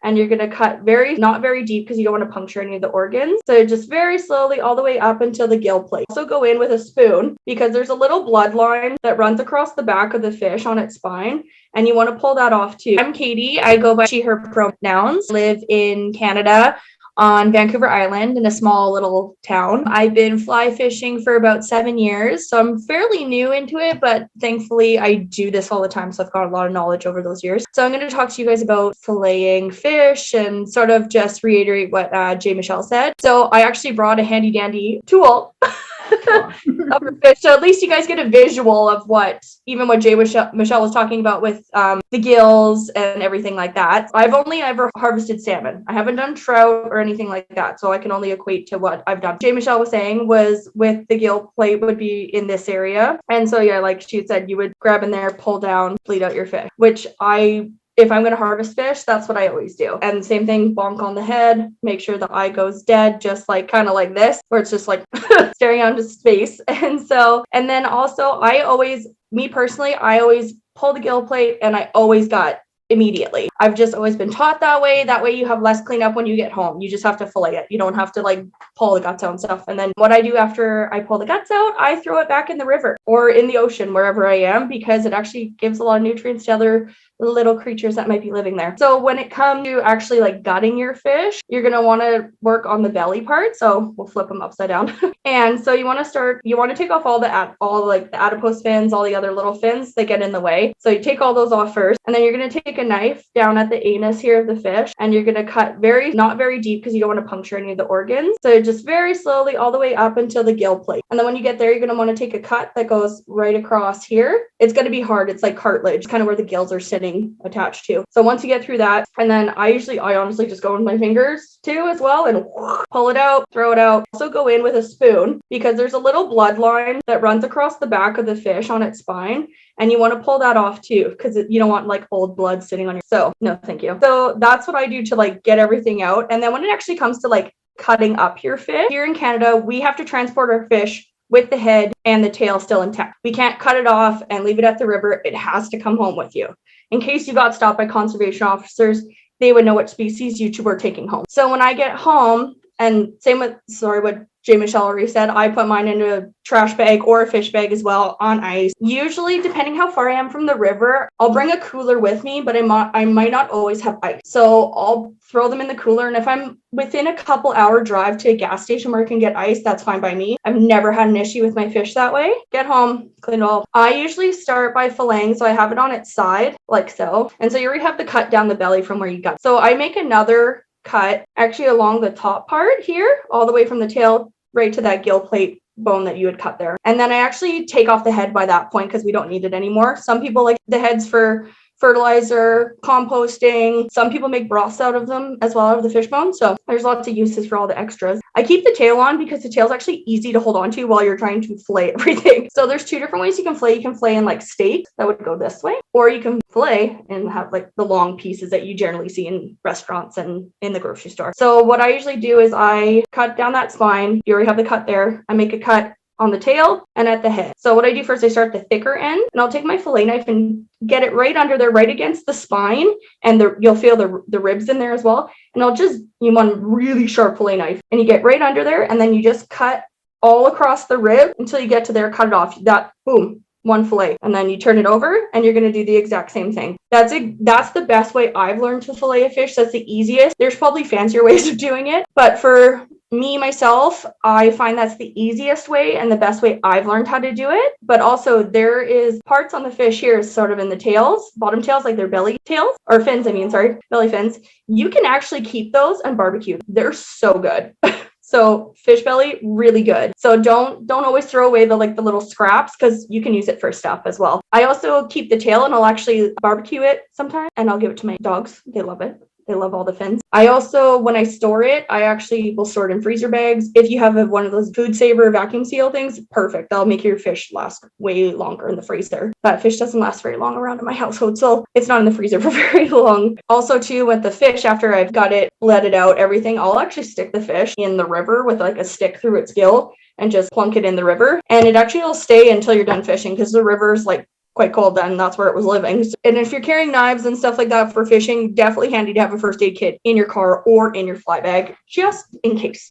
and you're going to cut not very deep because you don't want to puncture any of the organs. So just very slowly all the way up until the gill plate. Also go in with a spoon because there's a little bloodline that runs across the back of the fish on its spine, and you want to pull that off too. I'm Katie. I go by she, her pronouns. Live in Canada on Vancouver Island in a small little town. I've been fly fishing for about 7 years, so I'm fairly new into it, but thankfully I do this all the time, so I've got a lot of knowledge over those years. So I'm going to talk to you guys about filleting fish and sort of just reiterate what Jay Michelle said. So I actually brought a handy dandy tool of a fish, so at least you guys get a visual of what Jay Michelle was talking about with the gills and everything like that. I've only ever harvested salmon. I haven't done trout or anything like that, so I can only equate to what I've done. Jay Michelle was saying was with the gill plate would be in this area, and so yeah, like she said, you would grab in there, pull down, bleed out your fish, which if I'm going to harvest fish, that's what I always do. And same thing, bonk on the head, make sure the eye goes dead, just like kind of like this, where it's just like staring out into space. And then also I always pull the gill plate and I always gut immediately. I've just always been taught that way. That way you have less cleanup when you get home. You just have to fillet it. You don't have to like pull the guts out and stuff. And then what I do after I pull the guts out, I throw it back in the river or in the ocean, wherever I am, because it actually gives a lot of nutrients to other little creatures that might be living there. So when it comes to actually like gutting your fish, you're going to want to work on the belly part. So we'll flip them upside down. And so you want to take off all the adipose fins, all the other little fins that get in the way. So you take all those off first, and then you're going to take a knife down at the anus here of the fish, and you're going to cut not very deep because you don't want to puncture any of the organs. So just very slowly all the way up until the gill plate. And then when you get there, you're going to want to take a cut that goes right across here. It's going to be hard. It's like cartilage, kind of where the gills are sitting attached to. So once you get through that, and then I honestly just go with my fingers too as well and pull it out, throw it out. Also go in with a spoon because there's a little bloodline that runs across the back of the fish on its spine, and you want to pull that off too because you don't want like old blood sitting on your. So no, thank you. So that's what I do to like get everything out. And then when it actually comes to like cutting up your fish, here in Canada, we have to transport our fish with the head and the tail still intact. We can't cut it off and leave it at the river. It has to come home with you. In case you got stopped by conservation officers, they would know what species you two were taking home. So when I get home, and same with, what Jay Michelle already said, I put mine into a trash bag or a fish bag as well on ice. Usually, depending how far I am from the river, I'll bring a cooler with me, but I might not always have ice. So I'll throw them in the cooler. And if I'm within a couple hour drive to a gas station where I can get ice, that's fine by me. I've never had an issue with my fish that way. Get home, clean it all. I usually start by filleting, so I have it on its side, like so. And so you already have the cut down the belly from where you got. So I make another cut actually along the top part here, all the way from the tail right to that gill plate bone that you had cut there. And then I actually take off the head by that point because we don't need it anymore. Some people like the heads for fertilizer, composting. Some people make broths out of them as well, out of the fish bone. So there's lots of uses for all the extras. I keep the tail on because the tail is actually easy to hold on to while you're trying to fillet everything. So there's two different ways you can fillet. You can fillet in like steaks that would go this way, or you can fillet and have like the long pieces that you generally see in restaurants and in the grocery store. So what I usually do is I cut down that spine. You already have the cut there. I make a cut on the tail and at the head. So what I do first, I start the thicker end, and I'll take my fillet knife and get it right under there, right against the spine, and you'll feel the ribs in there as well. And you want a really sharp fillet knife, and you get right under there, and then you just cut all across the rib until you get to there, cut it off. That, boom, one fillet, and then you turn it over, and you're going to do the exact same thing. That's the best way I've learned to fillet a fish. That's the easiest. There's probably fancier ways of doing it, but for myself, I find that's the easiest way and the best way I've learned how to do it. But also there is parts on the fish here sort of in the tails, bottom tails, like their belly tails, or fins, belly fins. You can actually keep those and barbecue. They're so good. So fish belly, really good. So don't always throw away the little scraps, because you can use it for stuff as well. I also keep the tail, and I'll actually barbecue it sometimes, and I'll give it to my dogs. They love it. They love all the fins. I also, when I store it, I actually will store it in freezer bags. If you have one of those food saver vacuum seal things, perfect. That'll make your fish last way longer in the freezer. That fish doesn't last very long around in my household, so it's not in the freezer for very long. Also, too, with the fish, after I've got it, bled it out, everything, I'll actually stick the fish in the river with like a stick through its gill and just plunk it in the river. And it actually will stay until you're done fishing, because the river's like quite cold then. That's where it was living. And if you're carrying knives and stuff like that for fishing, definitely handy to have a first aid kit in your car or in your fly bag, just in case.